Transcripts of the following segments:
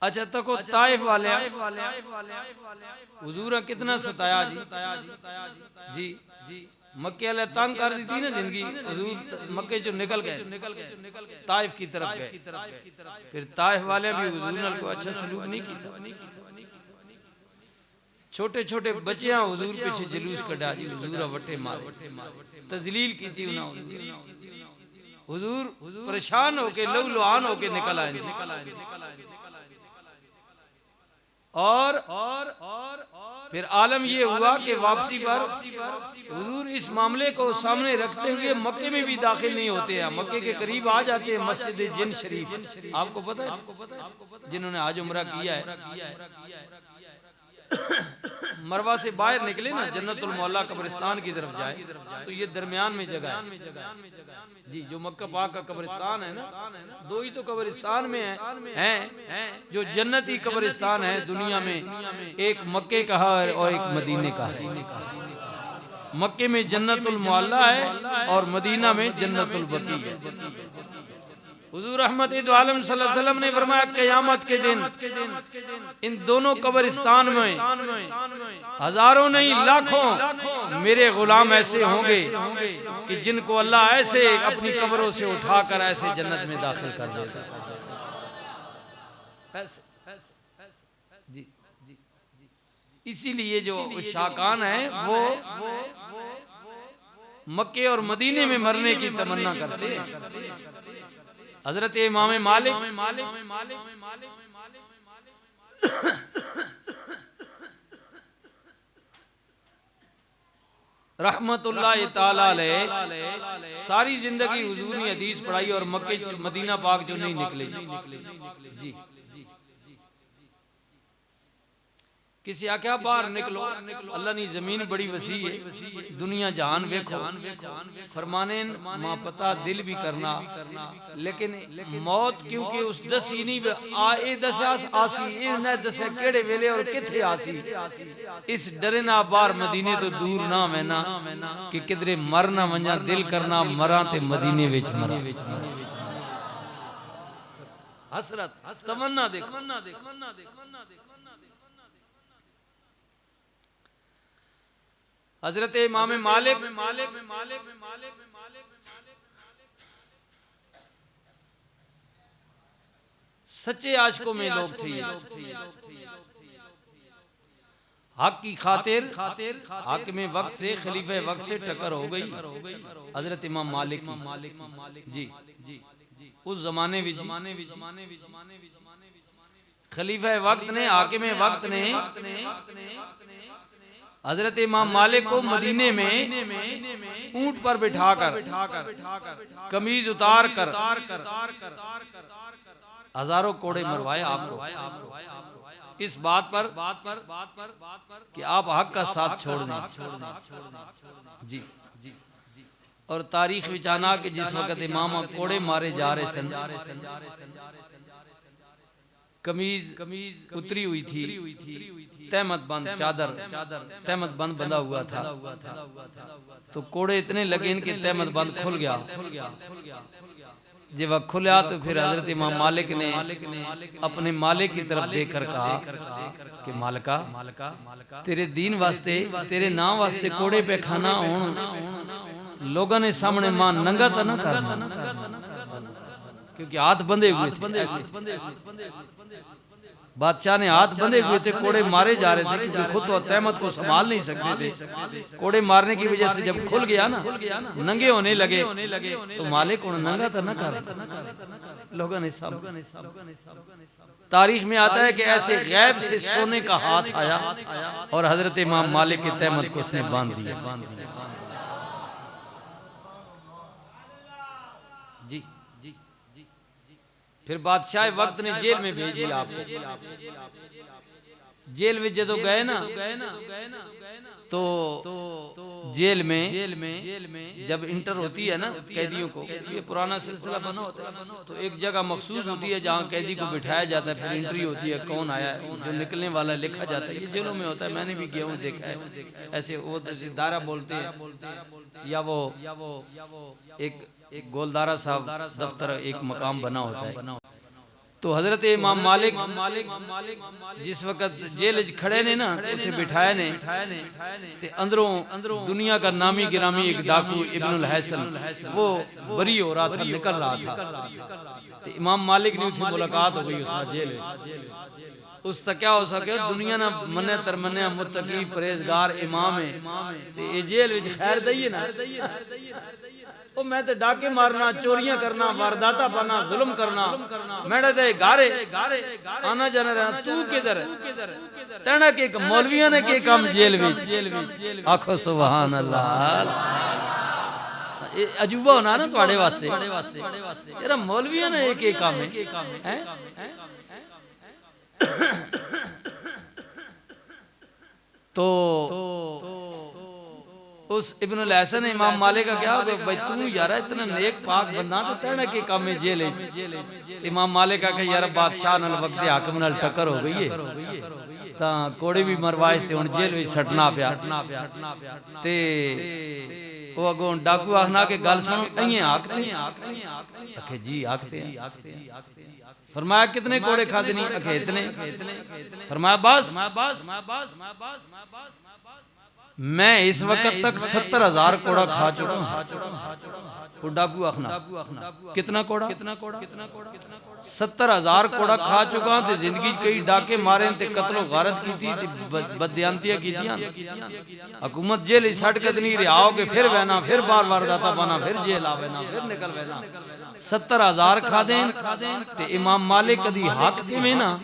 अच्छा तको ताइफ वाले हुजूर कितना सताया जी जी जी मक्के वाले तंग कर दी थी ना जिंदगी। हुजूर मक्के चो निकल गए ताइफ की तरफ गए। फिर ताइफ वाले भी हुजूर को अच्छा सलूक नहीं किया। छोटे छोटे बच्चियां हुजूर पीछे जुलूस कढ़ा जी हुजूर वटे मारे तजलील की थी हुजूर परेशान होके लहू लुहान होके निकल आए। और फिर आलम ये हुआ कि वापसी पर हुजूर इस मामले को सामने रखते हुए मक्के में भी दाखिल नहीं होते हैं। मक्के के करीब आ जाते हैं मस्जिद जिन शरीफ। आपको पता है जिन्होंने आज उम्रा किया है मरवा से बाहर निकले ना जन्नतुल मौला कब्रिस्तान की तरफ जाए तो ये दरमियान में जगह है जी। जो मक्का पाक का कब्रिस्तान है ना दो ही तो कब्रिस्तान में है जो जन्नती कब्रिस्तान है दुनिया में, एक मक्के का है और एक मदीने का है। मक्के में जन्नतुल मौला है और मदीना में जन्नतुल बकी है। हुजूर रहमत दो आलम सल्लल्लाहु अलैहि वसल्लम ने फरमाया क़यामत के दिन इन दोनों कब्रिस्तान में हजारों नहीं लाखों मेरे गुलाम ऐसे होंगे कि जिनको अल्लाह ऐसे अपनी कब्रों से उठाकर ऐसे जन्नत में दाखिल कर देगा। जी इसीलिए जो शाकान है वो मक्के और मदीने में मरने की तमन्ना करते हैं। हजरत इमाम मालिक रहमतुल्लाह ताला अलैह सारी जिंदगी हुजूर ने हदीस पढ़ाई और मक्के मदीना पाक जो नहीं निकले जी। किसी आख्या बाहर निकलो अल्लाह ने जमीन बड़ी वसी है दुनिया जहान वेखो फरमाने मां पता दिल भी करना लेकिन मौत क्योंकि उस दसी नहीं आए दसास आसी इन्हें दसे केड़े वेले और किथे आसी इस डरे ना बाहर मदीने तो दूर ना मैं ना कि किधरे मर ना वंजा दिल करना मरा ते मदीने विच मरा। हसरत तमन्ना देखो हजरत इमाम मालिक सच्चे आशिकों में लोग थे। हक की खातिर हाकिम वक्त से खलीफे वक्त से टक्कर हो गई हजरत इमाम मालिक जी। उस जमाने खलीफे वक्त ने हाकिम वक्त ने हजरत इमाम मालिक को मदीने में ऊंट पर बिठाकर कमीज उतार कर हजारों कोड़े मरवाए आपको इस बात पर कि आप हक का साथ छोड़ दें जी। और तारीख विचाना कि जिस वक्त इमाम कोड़े मारे जा रहे सन कमीज उतरी हुई थी तहमत बंद चादर तहमत बंद बंधा हुआ था तो कोड़े इतने लगे इनके तहमत बंद खुल गया। जब वह खुला तो फिर हजरत इमाम मालिक ने अपने मालिक की तरफ देखकर कहा कि मालिका तेरे दीन वास्ते तेरे नाम वास्ते कोड़े पे खाना हो लोगों ने सामने मां नंगा तो न करना क्योंकि हाथ बंधे हुए थे। बादशाह ने हाथ बंधे हुए थे कोड़े मारे जा रहे थे क्योंकि खुद तो तहमत को संभाल नहीं सकते थे। कोड़े मारने की वजह से जब खुल गया ना नंगे होने लगे तो मालिक उन्हें नंगा तो न कर लोगों ने सब तारीख में आता है कि ऐसे गैब से सोने का हाथ आया और हजरत इमाम मालिक की तहमत को उसने बांध दिया जी। फिर बादशाह वक्त ने जेल में भेज दिया आपको। जेल में जब गए ना तो जेल में जब इंटर होती है ना कैदियों को ये पुराना सिलसिला बना होता है तो एक जगह मखसूस होती है जहाँ कैदी को बिठाया जाता है फिर एंट्री होती है कौन आया है जो निकलने वाला लिखा जाता है। ये जेलों में होता है मैंने भी गया हूँ देखा है ऐसे वो दारा बोलते हैं या वो एक गोलदारा साहब दफ्तर एक मकाम बना होता है तो हजरत इमाम मालिक जिस वक्त जेल खड़े ने ना उसे बिठाए ने ते अंदरों दुनिया का नामी गिरामी एक डाकू इब्नुल हैसन वो बरी हो रहा था, निकल रहा था। तो इमाम मालिक ने उसे मुलाकात हो गई उसका जेल उस तक क्या हो सके दुनिया ना मने तरमने मुत्तकी परहेजगार इमाम है ते ये जेल विच खैर दईए ना ओ मैं ते डाके मारना, चोरियां करना, वारदाता पाना, जुल्म करना, मेरे ते गारे आना जाना रहना, तू किधर तेना के मौलवियां ने के काम जेल विच। आखो सुभान अल्लाह। अजूबा होना ना तुम्हारे वास्ते यार, मौलवियां ने एक काम है। तो उस इब्नुल हैसन इमाम मालिक का क्या होगा भाई, तू यार इतना नेक पाक बंदा तो तेरे के काम में जेल है। इमाम मालिक का यार बादशाह नाल वक्त हाकिम नाल टक्कर हो गई है ता कोड़े भी मरवाए थे, हुन जेल विच सटना पिया। ते वो अगों डाकू आखना के गल सुन अइए आखते आखे जी आखते। फरमाया कितने कोड़े खादे नहीं? आखे इतने। फरमाया बस मैं इस वक्त तक 70,000 कोड़ा खा चुका हूं। डाकू आखना कितना कोड़ा? 70,000 कोड़ा खा चुका हूं। जिंदगी कई डाके मारे ते कत्लो गारत की थी, बदयांतियां की थी। हुकूमत जेल सट के नहीं रहा हो के फिर बहना, फिर बार बार दाता बना, फिर जेल आवेना, फिर निकल बहना। 70,000 खा दें ते इमाम मालिक कदी हक में ना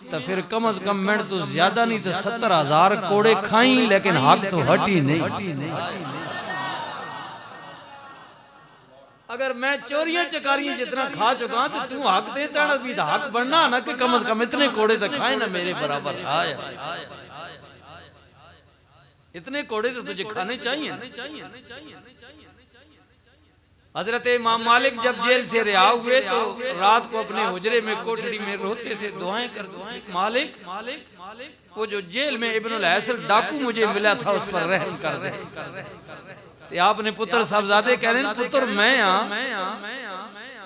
तो फिर कम अज कम मिनट तो ज्यादा नहीं तो 70,000 कोड़े खाई, लेकिन हक तो हटी नहीं। अगर मैं चोरियां चकारियां जितना खा चुका तो तू हक दे तेरा भी हक बनना ना कि कम से कम इतने कोड़े तो खाए ना मेरे बराबर। इतने कोड़े तो तुझे खाने चाहिए। हजरत इमाम मालिक जब जेल से रिहा हुए तो रात को अपने हुजरे में कोठड़ी में रोते थे, दुआएं करते थे, मालिक वो जो जेल में इब्नुल हैसन डाकू मुझे मिला था उस पर रहम कर दे। ते आपने पुत्र साहबजादे कह रहे पुत्र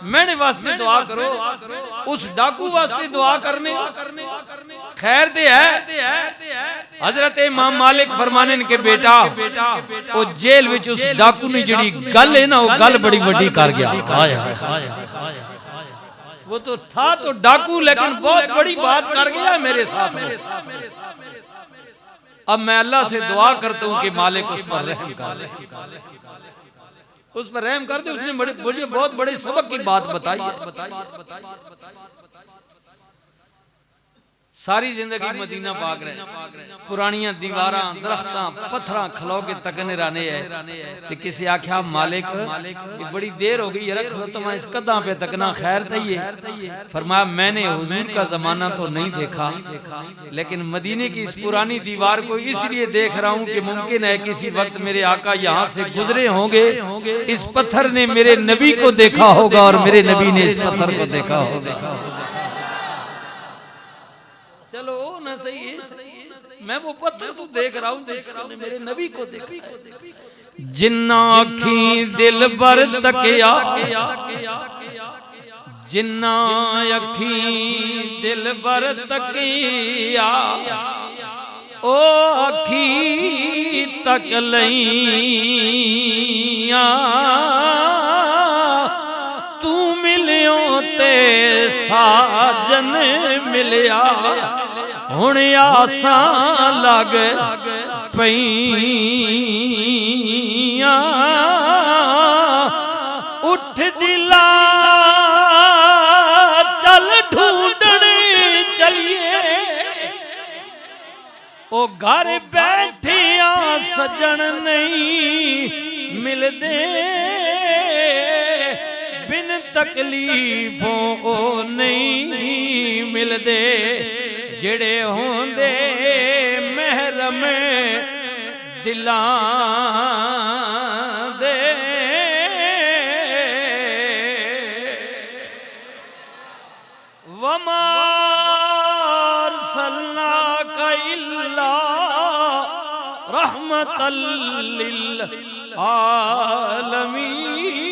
मैंने वास्ते दुआ करो, उस डाकू वास्ते दुआ करने खैर दे है। हजरत इमाम मालिक फरमाने के बेटा वो जेल विच उस डाकू ने जड़ी गल है ना वो गल बड़ी वड्डी कर गया। वो तो था तो डाकू लेकिन बहुत बड़ी बात कर गया मेरे साथ। अब मैं अल्लाह से दुआ करता हूं कि मालिक उस पर रहम कर दे, उस पर रहम कर दे। उसने मुझे बहुत बड़े सबक की बात बताई। सारी जिंदगी मदीना पाक रहे, पुरानियां दीवारां दरख्तां पत्थरां खलो के तकने रहने है। ते किसी आख्या मालिक बड़ी देर हो गई यार खलो तो मैं इस कदम पे तकना खैर तइए। फरमाया मैंने हुजूर का जमाना तो नहीं देखा, लेकिन मदीने की इस पुरानी दीवार को इसलिए देख रहा हूं कि मुमकिन है किसी वक्त मेरे आका यहाँ से गुजरे होंगे, इस पत्थर ने मेरे नबी को देखा होगा और मेरे नबी ने इस पत्थर को देखा होगा। चलो ना सही है, मैं वो पत्थर तो देख रहा हूँ मेरे नबी को देखा। जिन्ना अखी दिल बर तकिया, जिन्ना अखी दिल बर तकिया, ओ अखी तक लईया तू मिलियो ते साजन मिलिया हुण आसा लग पईया उठ दिला चल ढूंढण चलिए ओ घर बैठिया सजन नहीं मिलदे बिन तकलीफों ओ नहीं मिलदे जेड़े होंदे महरम दिलां दे। वमा अरसलनाका इल्ला रहमतल लिल आलमीन।